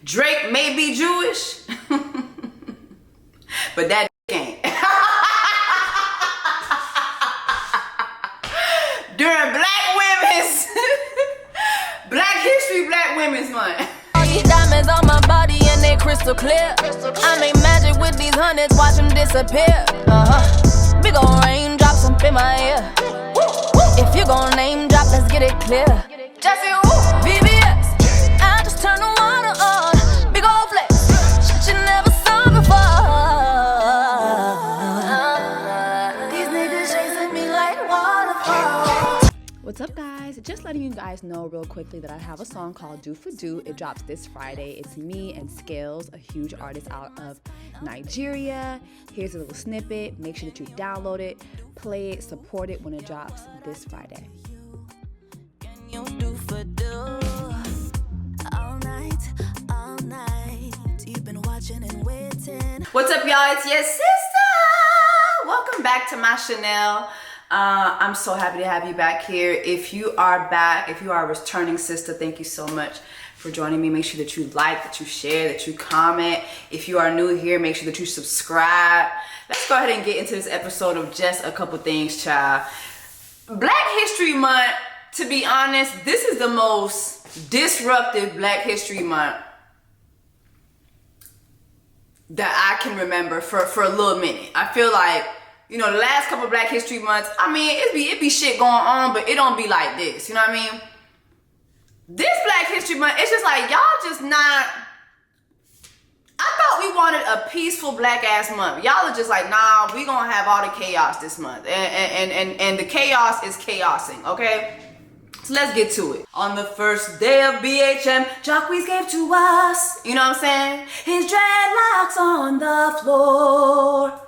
Drake may be Jewish, but that ain't. During Black History, Black Women's Month. All these diamonds on my body and they crystal clear. I make magic with these hundreds, watch them disappear. Big ol' raindrops up in my ear. If you gon' name drop, let's get it clear. Jessie Woo, VVS. I just turn the water on. Big ol' flex, shit you never saw before. These niggas chasing me like waterfalls. What's up, guys? Just letting you guys know real quickly that I have a song called Do For Do. It drops this Friday. It's me and Scales, a huge artist out of Nigeria. Here's a little snippet. Make sure that you download it, play it, support it when it drops this Friday. You do for do all night, all night. You've been watching and waiting. What's up, y'all? It's your sister. Welcome back to my Chanel. I'm so happy to have you back here. If you are back, if you are a returning sister, thank you so much for joining me. Make sure that you like, that you share, that you comment. If you are new here, make sure that you subscribe. Let's go ahead and get into this episode of Just a Couple Things, child. Black History Month, to be honest, this is the most disruptive Black History Month that I can remember for a little minute. I feel like, you know, the last couple of Black History Months, I mean, it be shit going on, but it don't be like this. You know what I mean? This Black History Month, it's just like, y'all just not... I thought we wanted a peaceful black ass month. Y'all are just like, nah, we gonna have all the chaos this month. And the chaos is chaosing, okay? So let's get to it. On the first day of BHM, Jacquees gave to us, you know what I'm saying? His dreadlocks on the floor.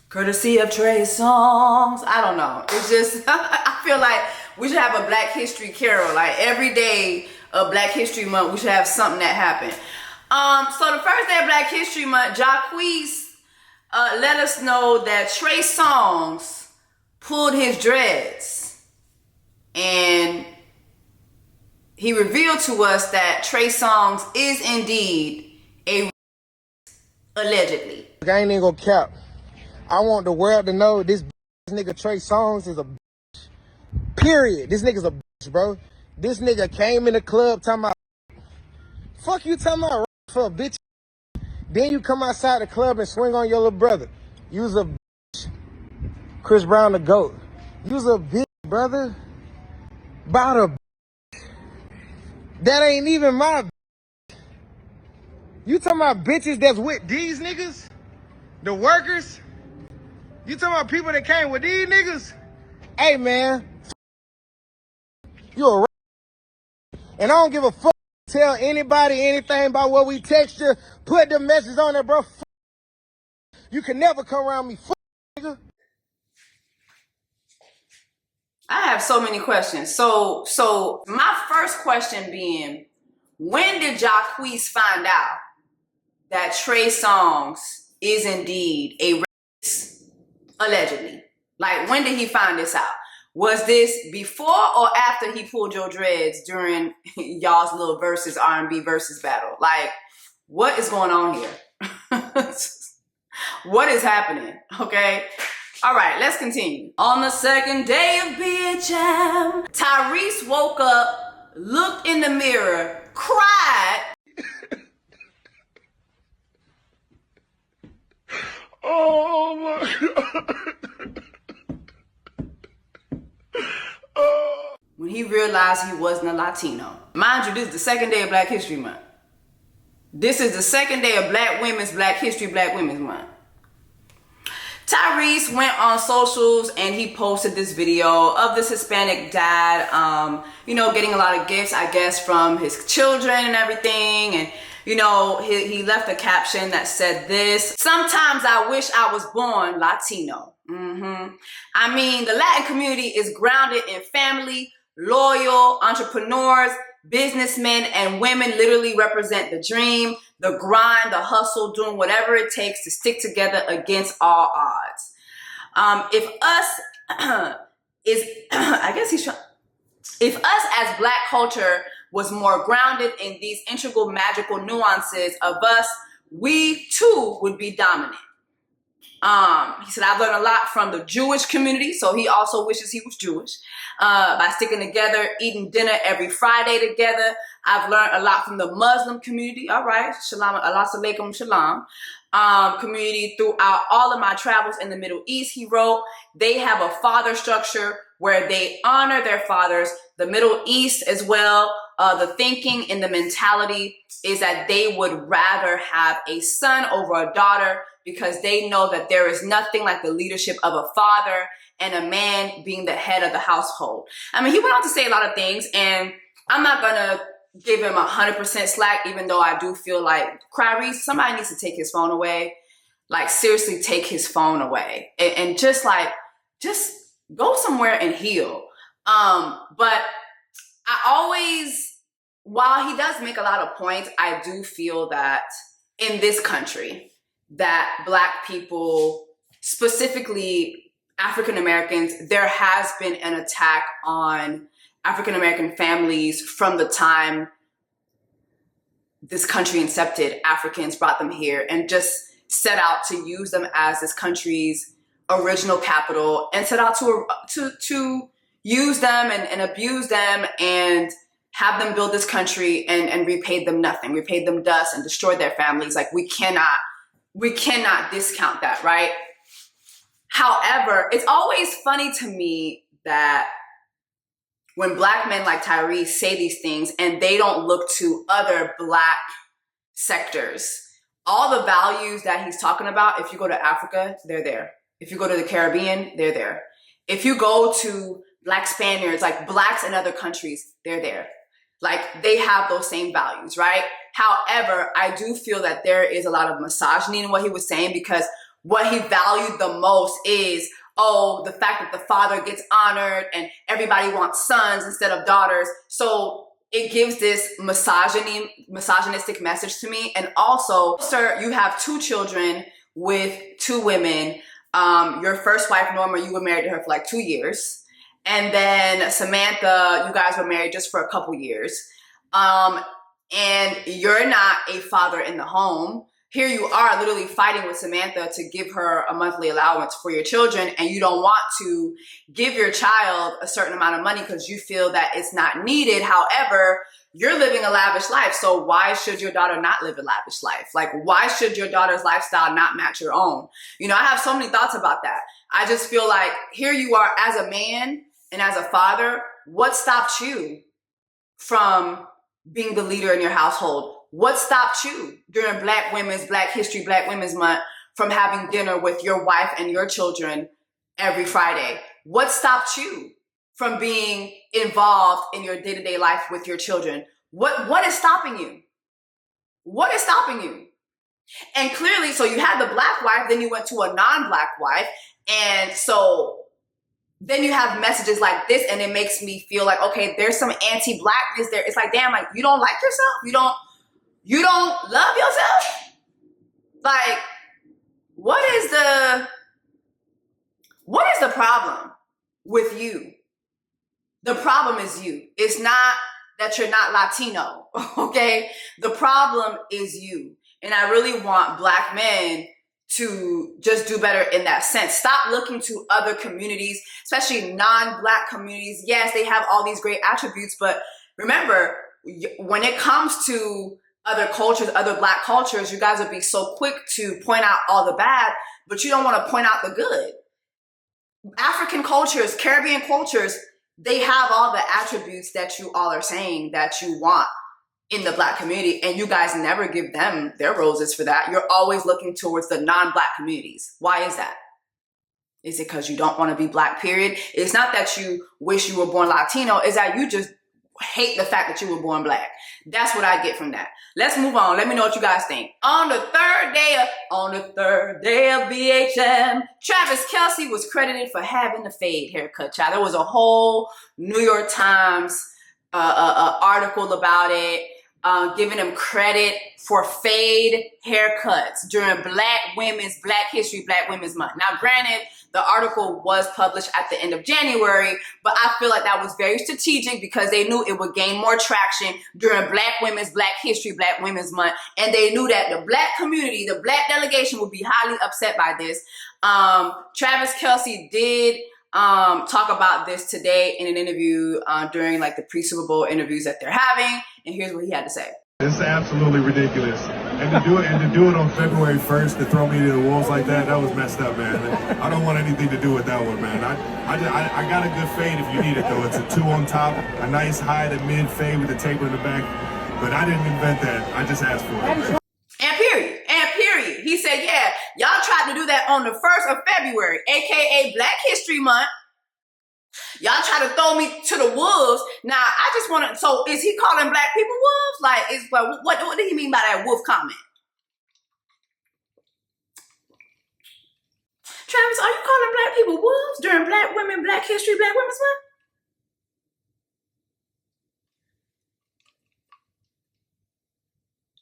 Courtesy of Trey Songs. I don't know. It's just, I feel like we should have a Black History Carol. Like every day of Black History Month, we should have something that happened. So the first day of Black History Month, Jacquees let us know that Trey Songs pulled his dreads. And he revealed to us that Trey Songs is indeed a allegedly. I ain't even gonna cap. I want the world to know this nigga Trey Songs is a bitch. Period. This nigga's a bitch, bro. This nigga came in the club talking about, fuck you talking about for a bitch. Then you come outside the club and swing on your little brother. You's a bitch. Chris Brown the GOAT. You's a bitch, brother. About a bitch. That ain't even my bitch. You talking about bitches that's with these niggas? The workers? You talking about people that came with these niggas? Hey, man. You a and I don't give a fuck. Tell anybody anything about what we text you. Put the message on there, bro. You can never come around me, nigga. I have so many questions. So my first question being, when did Jacquees find out that Trey Songs is indeed a racist? Allegedly. Like, when did he find this out? Was this before or after he pulled your dreads during y'all's little versus R&B versus battle? Like, what is going on here? What is happening? Okay. All right, let's continue. On the second day of BHM, Tyrese woke up, looked in the mirror, cried. Oh my God. When he realized he wasn't a Latino. Mind you, this is the second day of Black History Month. This is the second day of Black History, Black Women's Month. Tyrese went on socials and he posted this video of this Hispanic dad, you know, getting a lot of gifts, I guess, from his children and everything. And, you know, he left a caption that said this: sometimes I wish I was born Latino. I mean, the Latin community is grounded in family, loyal entrepreneurs, businessmen, and women literally represent the dream, the grind, the hustle, doing whatever it takes to stick together against all odds. If us as Black culture was more grounded in these integral, magical nuances of us, we too would be dominant. He said, I've learned a lot from the Jewish community, so he also wishes he was Jewish, by sticking together, eating dinner every Friday together. I've learned a lot from the Muslim community, all right, shalom, Allah alaikum shalom, community throughout all of my travels in the Middle East, he wrote. They have a father structure where they honor their fathers. The Middle East as well, the thinking and the mentality is that they would rather have a son over a daughter, because they know that there is nothing like the leadership of a father and a man being the head of the household. I mean, he went on to say a lot of things, and I'm not going to give him 100% slack, even though I do feel like, Tyrese, somebody needs to take his phone away. Like, seriously, take his phone away. And just go somewhere and heal. But I always, while he does make a lot of points, I do feel that in this country, that Black people, specifically African Americans, there has been an attack on African American families from the time this country incepted. Africans brought them here and just set out to use them as this country's original capital, and set out to use them and abuse them and have them build this country and repay them nothing, repay them dust and destroy their families. Like, we cannot discount that, right? However, it's always funny to me that when Black men like Tyrese say these things and they don't look to other Black sectors, all the values that he's talking about, if you go to Africa, they're there. If you go to the Caribbean, they're there. If you go to Black Spaniards, like Blacks in other countries, they're there. Like, they have those same values, right? However, I do feel that there is a lot of misogyny in what he was saying, because what he valued the most is, the fact that the father gets honored and everybody wants sons instead of daughters. So it gives this misogynistic message to me. And also, sir, you have 2 children with 2 women. Your first wife, Norma, you were married to her for like 2 years. And then Samantha, you guys were married just for a couple years. And you're not a father in the home. Here you are literally fighting with Samantha to give her a monthly allowance for your children, and you don't want to give your child a certain amount of money because you feel that it's not needed. However, you're living a lavish life. So why should your daughter not live a lavish life? Like, why should your daughter's lifestyle not match your own? You know, I have so many thoughts about that. I just feel like here you are as a man and as a father. What stopped you from being the leader in your household? What stopped you during Black History, Black Women's Month from having dinner with your wife and your children every Friday? What stopped you from being involved in your day-to-day life with your children? What is stopping you? What is stopping you? And clearly, so you had the Black wife, then you went to a non-Black wife. And so then you have messages like this, and it makes me feel like, okay, there's some anti-Blackness there. It's like, damn, like, you don't like yourself? You don't love yourself? Like, what is the problem with you? The problem is you. It's not that you're not Latino, okay? The problem is you. And I really want Black men to just do better in that sense. Stop looking to other communities, especially non-Black communities. Yes, they have all these great attributes, but remember, when it comes to other cultures, other Black cultures, you guys would be so quick to point out all the bad, but you don't want to point out the good. African cultures, Caribbean cultures, they have all the attributes that you all are saying that you want in the Black community, and you guys never give them their roses for that. You're always looking towards the non-Black communities. Why is that? Is it because you don't want to be Black, period? It's not that you wish you were born Latino. It's that you just hate the fact that you were born Black. That's what I get from that. Let's move on. Let me know what you guys think. On the third day of BHM, Travis Kelce was credited for having the fade haircut, child. There was a whole New York Times article about it. giving him credit for fade haircuts during Black History, Black Women's Month. Now, granted, the article was published at the end of January, but I feel like that was very strategic because they knew it would gain more traction during Black History, Black Women's Month. And they knew that the Black community, the Black delegation would be highly upset by this. Travis Kelce did talk about this today in an interview during like the pre-Super Bowl interviews that they're having. And here's what he had to say. It's absolutely ridiculous. And to do it on February 1st, to throw me to the wolves like that was messed up, man. I don't want anything to do with that one, man. I got a good fade if you need it, though. It's a 2 on top, a nice high to mid fade with a taper in the back. But I didn't invent that. I just asked for it. And period. He said, yeah, y'all tried to do that on the 1st of February, aka Black History Month. Y'all try to throw me to the wolves. Now, I just want to, so is he calling Black people wolves? Like, what did he mean by that wolf comment? Travis, are you calling Black people wolves during Black History, Black Women's Month?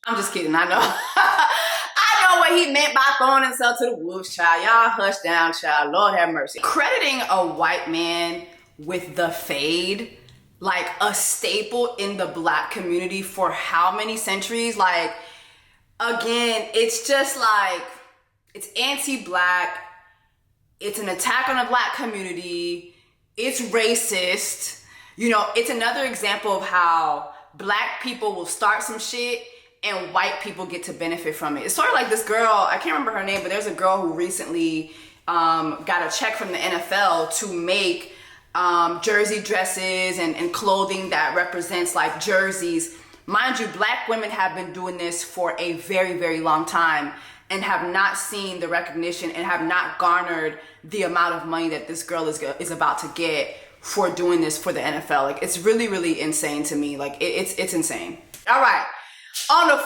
I'm just kidding, I know. I know what he meant by throwing himself to the wolves, child. Y'all hush down, child. Lord have mercy. Crediting a white man with the fade, like a staple in the Black community for how many centuries? Like, again, it's just like, it's anti-Black. It's an attack on the Black community. It's racist. You know, it's another example of how Black people will start some shit and white people get to benefit from it. It's sort of like this girl, I can't remember her name, but there's a girl who recently got a check from the NFL to make jersey dresses and clothing that represents like jerseys. Mind you, Black women have been doing this for a very, very long time and have not seen the recognition and have not garnered the amount of money that this girl is about to get for doing this for the NFL. Like, it's really, really insane to me. Like, it's insane. All right. On the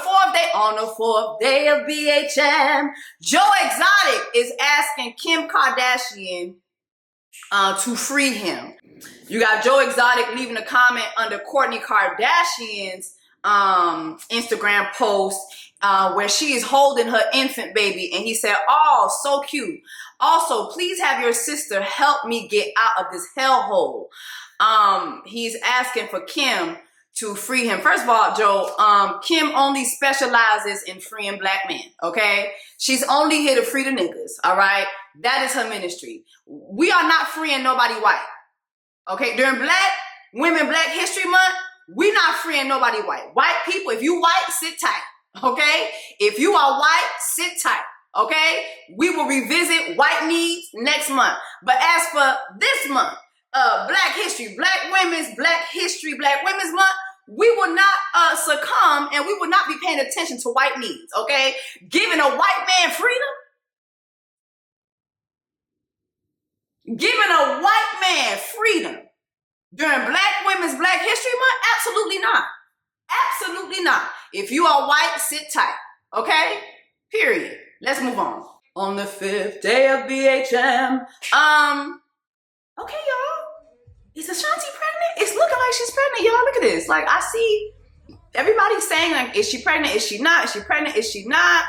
fourth day of BHM, Joe Exotic is asking Kim Kardashian to free him. You got Joe Exotic leaving a comment under Kourtney Kardashian's Instagram post where she is holding her infant baby, and he said, "Oh, so cute. Also, please have your sister help me get out of this hellhole." He's asking for Kim to free him. First of all, Joe, Kim only specializes in freeing Black men, okay? She's only here to free the niggas, all right? That is her ministry. We are not freeing nobody white, okay? During Black History Month, we're not freeing nobody white. White people, if you white, sit tight, okay? If you are white, sit tight, okay? We will revisit white needs next month. But as for this month, Black History, Black Women's Month, we will not succumb and we will not be paying attention to white needs, okay? Giving a white man freedom? Giving a white man freedom during Black History Month? Absolutely not. Absolutely not. If you are white, sit tight, okay? Period. Let's move on. On the 5th day of BHM, okay, y'all. Is Ashanti pregnant? It's looking like she's pregnant, y'all. Look at this. Like, I see everybody saying, like, is she pregnant? Is she not? Is she pregnant? Is she not?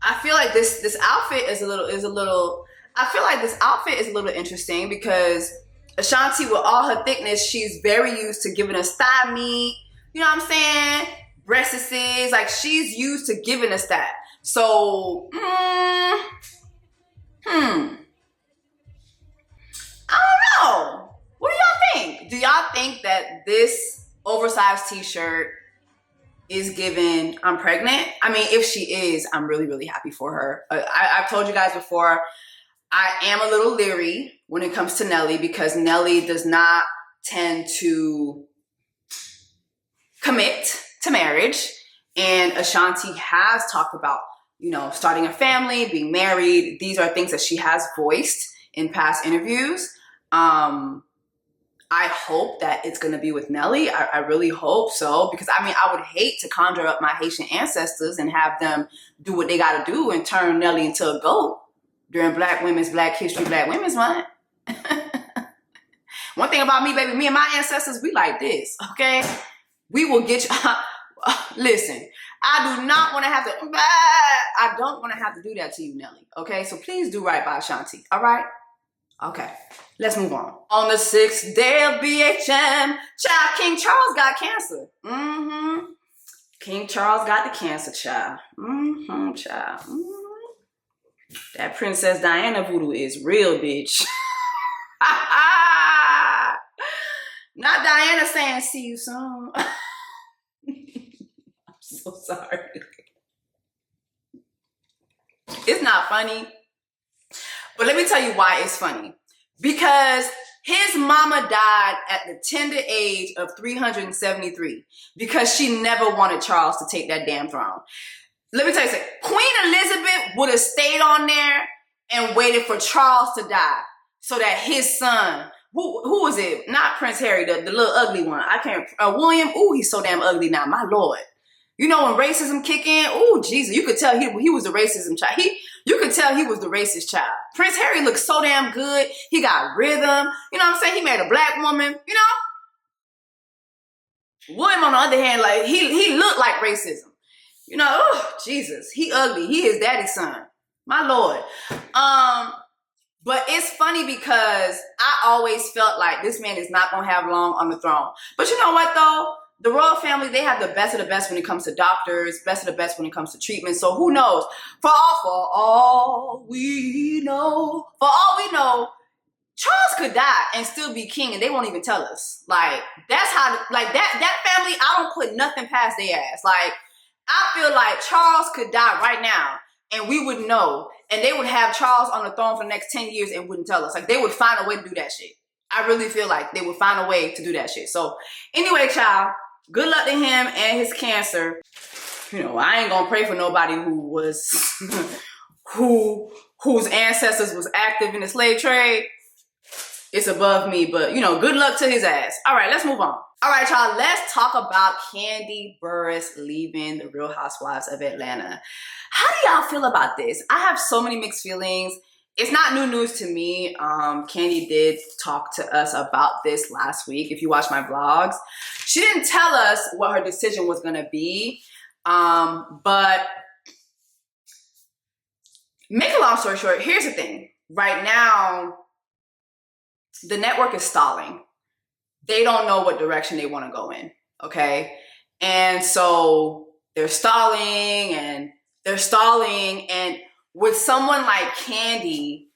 I feel like this outfit is a little interesting because Ashanti, with all her thickness, she's very used to giving us thigh meat. You know what I'm saying? Breasts, like, she's used to giving us that. So, I don't know. What do y'all think? Do y'all think that this oversized t-shirt is giving I'm pregnant? I mean, if she is, I'm really, really happy for her. I've told you guys before, I am a little leery when it comes to Nelly because Nelly does not tend to commit to marriage. And Ashanti has talked about, you know, starting a family, being married. These are things that she has voiced in past interviews. I hope that it's going to be with Nelly. I really hope so, because I mean, I would hate to conjure up my Haitian ancestors and have them do what they got to do and turn Nelly into a goat during Black History, Black Women's Month. One thing about me, baby, me and my ancestors, we like this, okay? We will get you. Listen, I do not want to have to, I don't want to have to do that to you, Nelly. Okay, so please do right by Ashanti, all right? Okay, let's move on. On the 6th day of BHM, child, King Charles got cancer. King Charles got the cancer, child. Child. That Princess Diana voodoo is real, bitch. Not Diana saying, see you soon. I'm so sorry. It's not funny. But let me tell you why it's funny. Because his mama died at the tender age of 373 because she never wanted Charles to take that damn throne. Let me tell you something. Queen Elizabeth would have stayed on there and waited for Charles to die so that his son, who was it? Not Prince Harry, the little ugly one. I can't, William, ooh, he's so damn ugly now, my Lord. You know when racism kick in, ooh, Jesus, you could tell he was the racism child. You could tell he was the racist child. Prince Harry looked so damn good. He got rhythm. You know what I'm saying? He married a black woman, you know? William, on the other hand, like, he looked like racism. You know, oh, Jesus, he ugly. He is daddy's son. My Lord. But it's funny because I always felt like this man is not going to have long on the throne. But you know what, though? The royal family, they have the best of the best when it comes to doctors, best of the best when it comes to treatment. So who knows? For all we know, Charles could die and still be king and they won't even tell us. Like, that's how, like, that family, I don't put nothing past their ass. Like, I feel like Charles could die right now and we would know. And they would have Charles on the throne for the next 10 years and wouldn't tell us. Like, they would find a way to do that shit. I really feel like they would find a way to do that shit. So anyway, child, good luck to him and his cancer. You know, I ain't gonna pray for nobody who was, whose ancestors was active in the slave trade. It's above me, but you know, good luck to his ass. All right, let's move on. All right, y'all, let's talk about Kandi Burruss leaving the Real Housewives of Atlanta. How do y'all feel about this? I have so many mixed feelings. It's not new news to me. Kandi did talk to us about this last week. If you watch my vlogs, she didn't tell us what her decision was gonna be. But make a long story short, here's the thing. Right now, the network is stalling. They don't know what direction they want to go in, okay? And so they're stalling and with someone like Kandi,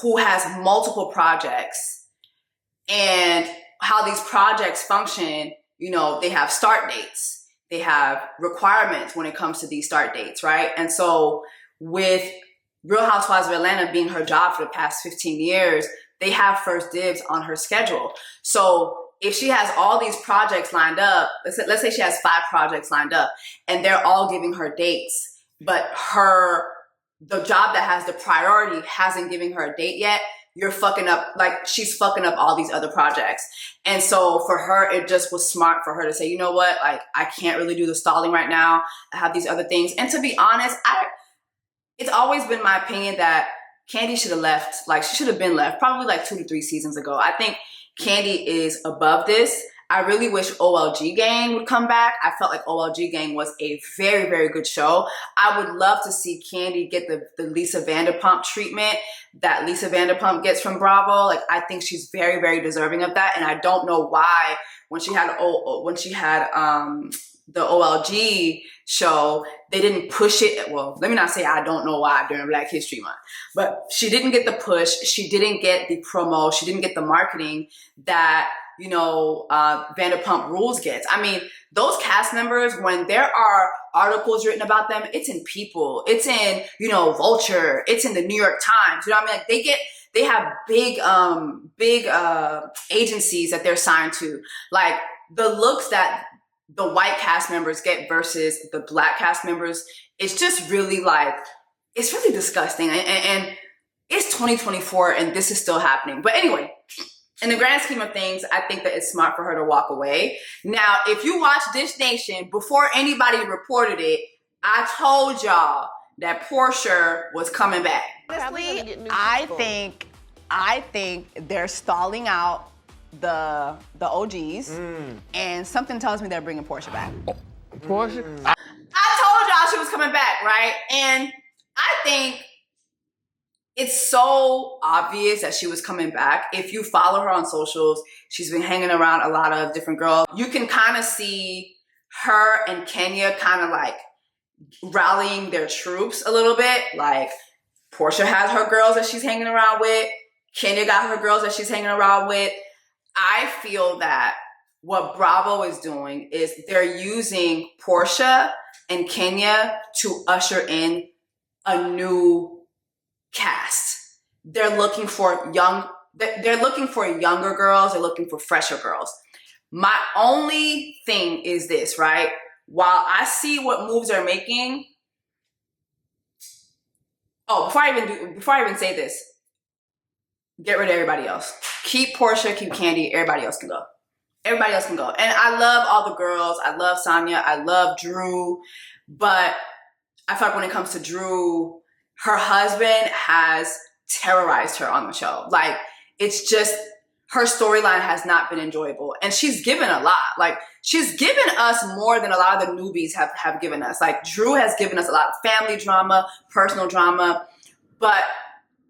who has multiple projects, and how these projects function, you know, they have start dates. They have requirements when it comes to these start dates, right? And so with Real Housewives of Atlanta being her job for the past 15 years, they have first dibs on her schedule. So if she has all these projects lined up, let's say she has 5 projects lined up and they're all giving her dates, but the job that has the priority hasn't given her a date yet, you're fucking up, like she's fucking up all these other projects. And so for her, it just was smart for her to say, you know what, like I can't really do the stalling right now. I have these other things. And to be honest, it's always been my opinion that Kandi should have left, like she should have been left probably like 2 to 3 seasons ago. I think Kandi is above this. I really wish OLG Gang would come back. I felt like OLG Gang was a very, very good show. I would love to see Kandi get the Lisa Vanderpump treatment that Lisa Vanderpump gets from Bravo. Like, I think she's very, very deserving of that. And I don't know why when she had the OLG show, they didn't push it. Well, let me not say I don't know why during Black History Month, but she didn't get the push. She didn't get the promo. She didn't get the marketing that, you know, Vanderpump Rules gets. I mean, those cast members, when there are articles written about them, it's in People, it's in, you know, Vulture, it's in the New York Times. You know what I mean? Like they have big agencies that they're signed to. Like the looks that the white cast members get versus the Black cast members, it's just really like, it's really disgusting. And it's 2024 and this is still happening. But anyway, in the grand scheme of things, I think that it's smart for her to walk away. Now, if you watch Dish Nation, before anybody reported it, I told y'all that Portia was coming back. Honestly, I think they're stalling out the OGs, and something tells me they're bringing Portia back. Portia? I told y'all she was coming back, right? And I think it's so obvious that she was coming back. If you follow her on socials, she's been hanging around a lot of different girls. You can kind of see her and Kenya kind of like rallying their troops a little bit. Like Portia has her girls that she's hanging around with. Kenya got her girls that she's hanging around with. I feel that what Bravo is doing is they're using Portia and Kenya to usher in a new cast. They're looking for younger girls. They're looking for fresher girls. My only thing is this, right? While I see what moves they're making, before I even say this, get rid of everybody else. Keep Portia, keep Kandi, everybody else can go. Everybody else can go. And I love all the girls. I love Sonya. I love Drew. But I feel like when it comes to Drew, her husband has terrorized her on the show. Like, it's just, her storyline has not been enjoyable. And she's given a lot. Like, she's given us more than a lot of the newbies have given us. Like, Drew has given us a lot of family drama, personal drama. But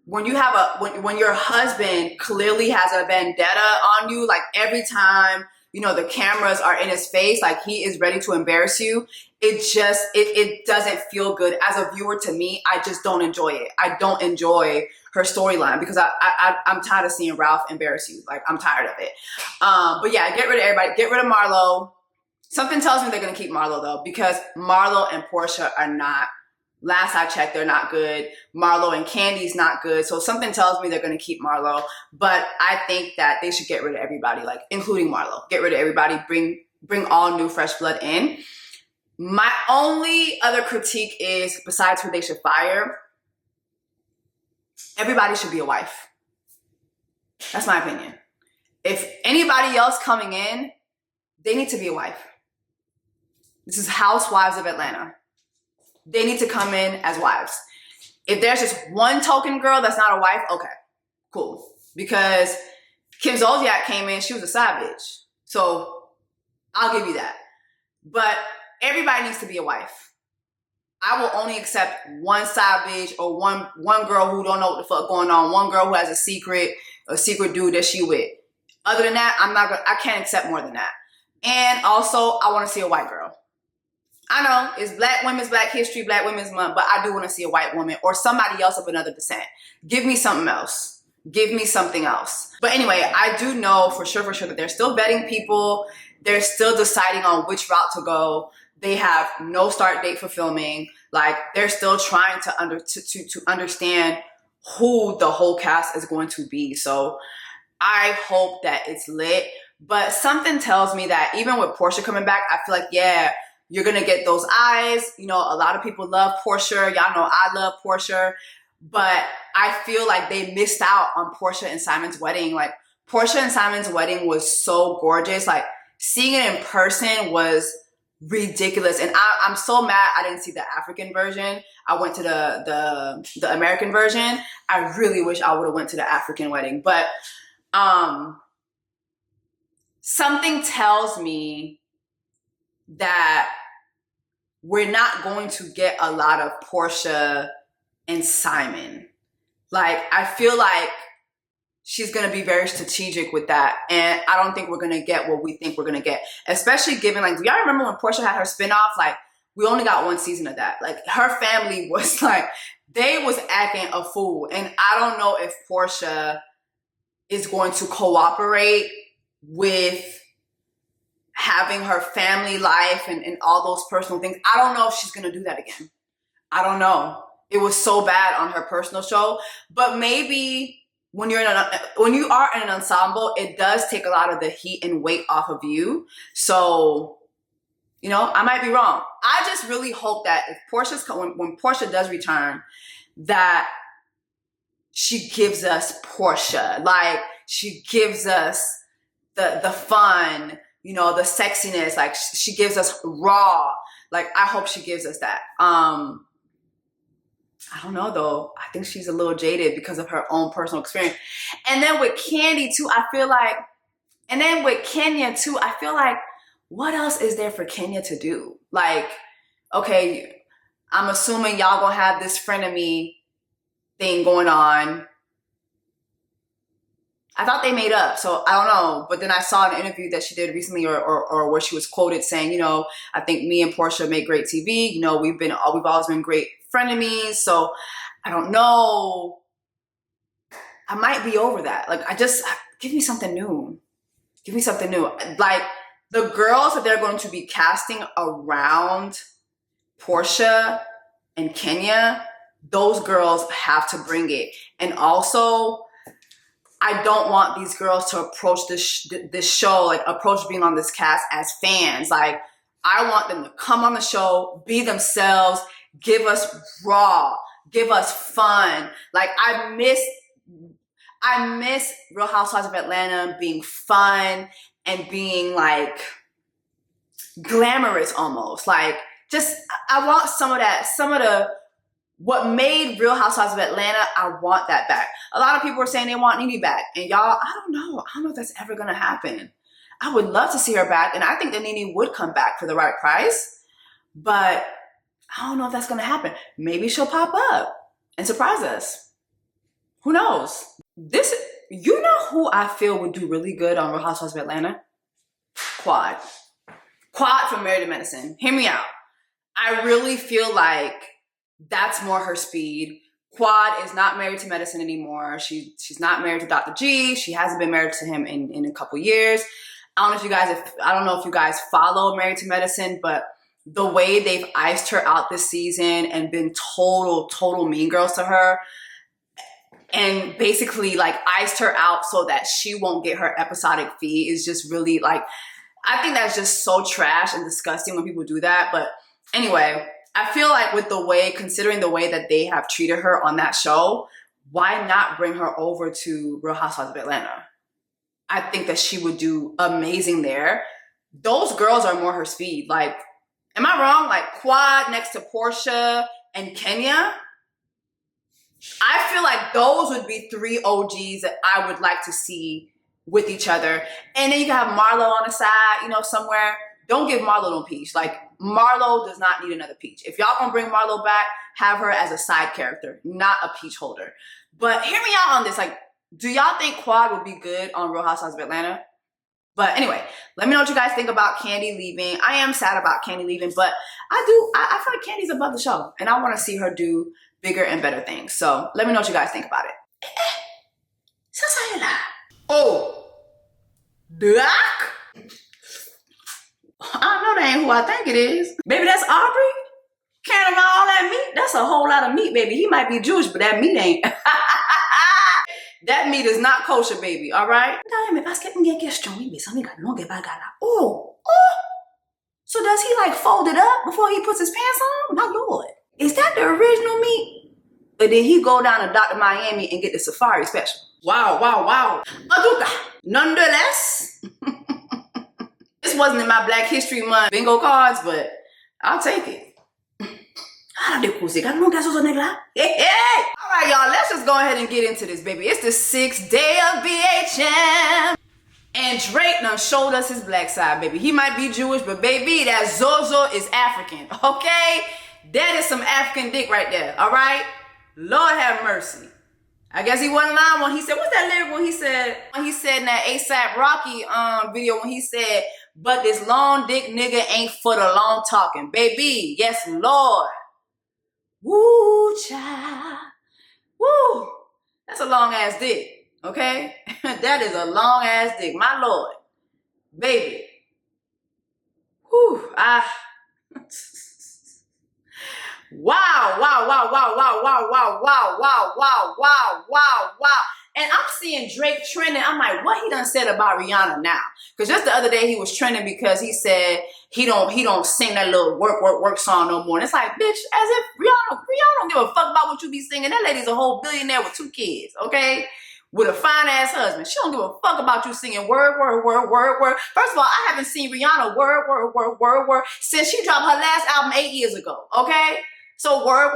when you have when your husband clearly has a vendetta on you, like every time, you know, the cameras are in his face, like he is ready to embarrass you, it doesn't feel good. As a viewer, to me, I just don't enjoy it. I don't enjoy her storyline because I'm tired of seeing Ralph embarrass you. Like, I'm tired of it. But yeah, get rid of everybody. Get rid of Marlo. Something tells me they're going to keep Marlo though, because Marlo and Portia are not, last I checked, they're not good. Marlo and Kandi's not good. So something tells me they're going to keep Marlo. But I think that they should get rid of everybody, like including Marlo. Get rid of everybody. Bring all new fresh blood in. My only other critique is, besides who they should fire, everybody should be a wife. That's my opinion. If anybody else coming in, they need to be a wife. This is Housewives of Atlanta. They need to come in as wives. If there's just one token girl that's not a wife, okay, cool. Because Kim Zolciak came in, she was a side bitch. So I'll give you that. But everybody needs to be a wife. I will only accept one side bitch or one girl who don't know what the fuck going on. One girl who has a secret dude that she with. Other than that, I can't accept more than that. And also, I want to see a white girl. I know it's Black History, Black Women's Month, but I do want to see a white woman or somebody else of another descent. Give me something else. Give me something else. But anyway, I do know for sure that they're still vetting people. They're still deciding on which route to go. They have no start date for filming. Like, they're still trying to understand who the whole cast is going to be. So I hope that it's lit. But something tells me that even with Portia coming back, I feel like, yeah, you're going to get those eyes. You know, a lot of people love Portia. Y'all know I love Portia. But I feel like they missed out on Portia and Simon's wedding. Like, Portia and Simon's wedding was so gorgeous. Like, seeing it in person was ridiculous. And I'm so mad I didn't see the African version. I went to the American version. I really wish I would have went to the African wedding. But something tells me that we're not going to get a lot of Portia and Simon. Like, I feel like she's going to be very strategic with that. And I don't think we're going to get what we think we're going to get. Especially given, like, do y'all remember when Portia had her spinoff? Like, we only got one season of that. Like, her family was like, they was acting a fool. And I don't know if Portia is going to cooperate with having her family life and all those personal things. I don't know if she's going to do that again. I don't know. It was so bad on her personal show. But maybe when you are in an ensemble, it does take a lot of the heat and weight off of you. So, you know, I might be wrong. I just really hope that if when Portia does return, that she gives us Portia. Like, she gives us the fun, you know, the sexiness. Like, she gives us raw. Like, I hope she gives us that. I don't know though. I think she's a little jaded because of her own personal experience. And then with Kandi too, I feel like, and then with Kenya too, I feel like what else is there for Kenya to do? Like, okay, I'm assuming y'all gonna have this frenemy thing going on. I thought they made up, so I don't know. But then I saw an interview that she did recently, or where she was quoted saying, you know, I think me and Portia make great TV. You know, we've always been great frenemies. So I don't know. I might be over that. Like, give me something new. Give me something new. Like, the girls that they're going to be casting around Portia and Kenya, those girls have to bring it. And also, I don't want these girls to approach this show, like approach being on this cast as fans. Like, I want them to come on the show, be themselves, give us raw, give us fun. Like, I miss Real Housewives of Atlanta being fun and being like glamorous almost. Like, I want some of that, what made Real Housewives of Atlanta, I want that back. A lot of people are saying they want Nene back. And y'all, I don't know if that's ever gonna happen. I would love to see her back. And I think that Nene would come back for the right price. But I don't know if that's gonna happen. Maybe she'll pop up and surprise us. Who knows? You know who I feel would do really good on Real Housewives of Atlanta? Quad from Married to Medicine. Hear me out. I really feel like that's more her speed. Quad is not married to Medicine anymore. She's not married to Dr. G. She hasn't been married to him in a couple years. I don't know if you guys follow Married to Medicine, but the way they've iced her out this season and been total mean girls to her, and basically like iced her out so that she won't get her episodic fee, is just really like, I think that's just so trash and disgusting when people do that. But anyway, I feel like considering the way that they have treated her on that show, why not bring her over to Real Housewives of Atlanta? I think that she would do amazing there. Those girls are more her speed. Like, am I wrong? Like, Quad next to Portia and Kenya, I feel like those would be 3 OGs that I would like to see with each other. And then you can have Marlo on the side, you know, somewhere. Don't give Marlo no peach. Like, Marlo does not need another peach. If y'all gonna bring Marlo back, have her as a side character, not a peach holder. But hear me out on this. Like, do y'all think Quad would be good on Real Housewives of Atlanta? But anyway, let me know what you guys think about Kandi leaving. I am sad about Kandi leaving, but I feel like Kandi's above the show, and I want to see her do bigger and better things. So let me know what you guys think about it. Oh, Doc? I know that ain't who I think it is. Baby, that's Aubrey? Carrying around all that meat? That's a whole lot of meat, baby. He might be Jewish, but that meat ain't. That meat is not kosher, baby, all right? Oh. So does he like fold it up before he puts his pants on? My Lord. Is that the original meat? Or did he go down to Dr. Miami and get the safari special? Wow. Aduka. Nonetheless, this wasn't in my Black History Month bingo cards, but I'll take it. Hey. All right, y'all, let's just go ahead and get into this, baby. It's the 6th day of BHM. And Drake done showed us his black side, baby. He might be Jewish, but baby, that Zozo is African, okay? That is some African dick right there, all right? Lord have mercy. I guess he wasn't lying when he said, what's that lyric when he said in that A$AP Rocky video when he said, but this long dick nigga ain't for the long talking. Baby, yes, Lord. Woo, child. Woo. That's a long ass dick, okay? That is a long ass dick, my Lord. Baby. Woo, Wow. And I'm seeing Drake trending. I'm like, what he done said about Rihanna now? Because just the other day he was trending because he said he don't sing that little work song no more. And it's like, bitch, as if Rihanna don't give a fuck about what you be singing. That lady's a whole billionaire with 2 kids, okay? With a fine ass husband. She don't give a fuck about you singing word. First of all, I haven't seen Rihanna word since she dropped her last album 8 years ago, okay? So word.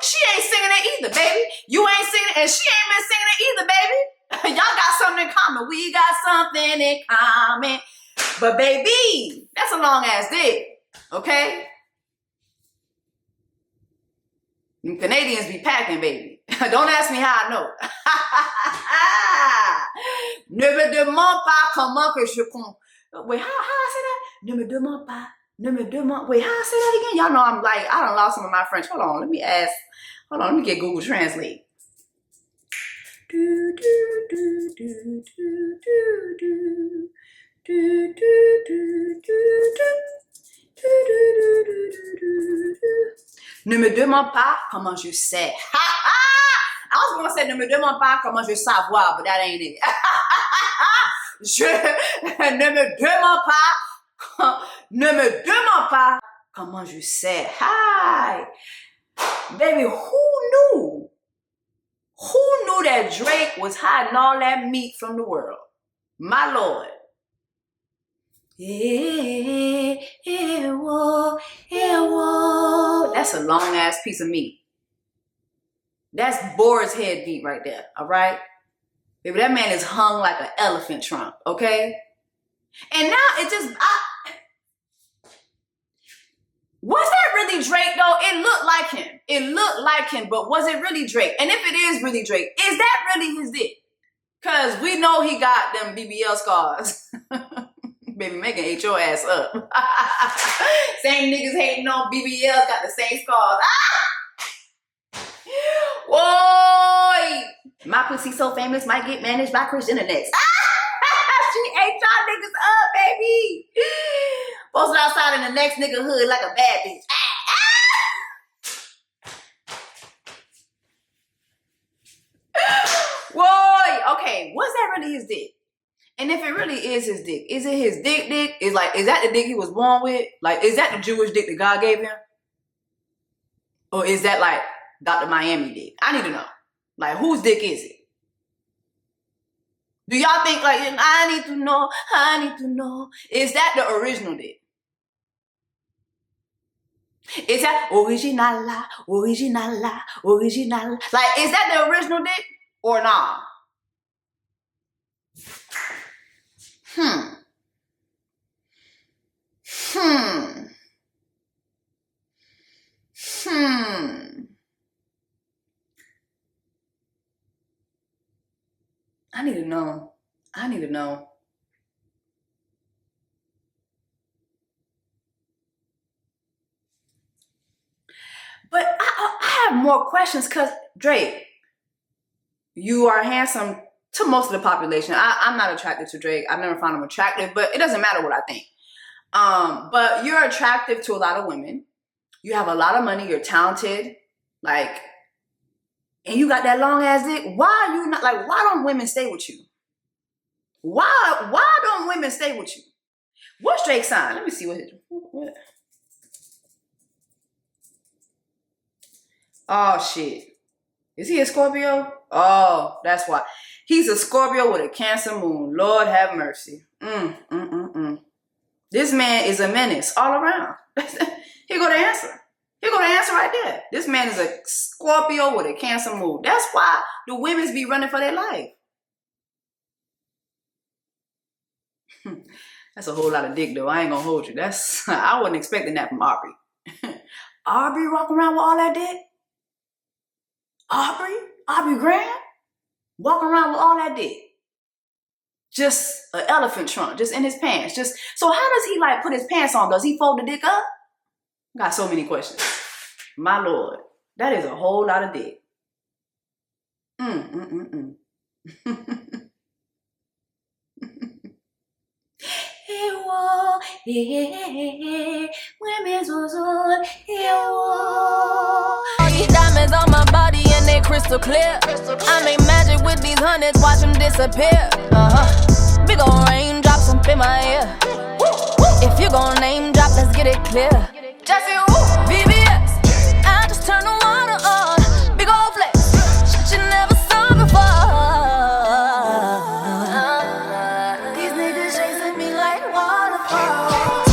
She ain't singing it either, baby. You ain't singing it, and she ain't been singing it either, baby. Y'all got something in common. We got something in common. But baby, that's a long ass dick. Okay? Them Canadians be packing, baby. Don't ask me how I know. Ne me demande pas comment que je comprends. Wait, how I say that? Ne me demande pas. Ne me demande. Wait, how I say that again? Y'all know I'm like, I done lost some of my French. Hold on, let me ask. Hold on, let me get Google Translate. Do, do, do, do, do, do, do. Do, do, do, do, do. Ne me demande pas comment je sais. I was gonna say ne me demande pas comment je savoir, but that ain't it. Ne me demande pas comment je sais. Hi. Baby, who knew? Who knew that Drake was hiding all that meat from the world? My Lord. That's a long ass piece of meat. That's Boar's head meat right there, all right? Baby, that man is hung like an elephant trunk, okay? And now it just, was that really Drake though? It looked like him. It looked like him, but was it really Drake? And if it is really Drake, is that really his dick? Cause we know he got them BBL scars. Baby, Megan ate your ass up. Same niggas hating on BBL got the same scars. Whoa! My pussy so famous might get managed by Christian Internet. She ate y'all niggas up, baby. Posted outside in the next nigga hood like a bad bitch. Whoa! Okay, was that really his dick? And if it really is his dick, is it his dick? Is that the dick he was born with? Like, is that the Jewish dick that God gave him? Or is that like Dr. Miami dick? I need to know. Like, whose dick is it? Do y'all think like, I need to know. Is that the original dick? Is that original? Like, is that the original dick or nah? I need to know. But I have more questions because, Drake, you are handsome to most of the population. I'm not attracted to Drake. I've never found him attractive, but it doesn't matter what I think. But you're attractive to a lot of women. You have a lot of money. You're talented. Like, and you got that long ass dick. Why are you not, like, why don't women stay with you? Why don't women stay with you? What's Drake's sign? Let me see what. Oh, shit. Is he a Scorpio? Oh, that's why. He's a Scorpio with a Cancer moon. Lord have mercy. This man is a menace all around. Here go the answer. Here go the answer right there. This man is a Scorpio with a Cancer moon. That's why the women's be running for their life. That's a whole lot of dick, though. I ain't gonna hold you. I wasn't expecting that from Aubrey. Aubrey walking around with all that dick? Aubrey Graham? Walking around with all that dick? Just an elephant trunk, just in his pants. So how does he like put his pants on? Does he fold the dick up? Got so many questions. My Lord, that is a whole lot of dick. All these diamonds on my body and they crystal clear. I make magic with these hundreds, watch them disappear. Big ol' raindrops up in my ear. If you gon' name drop, let's get it clear. Jessie Woo.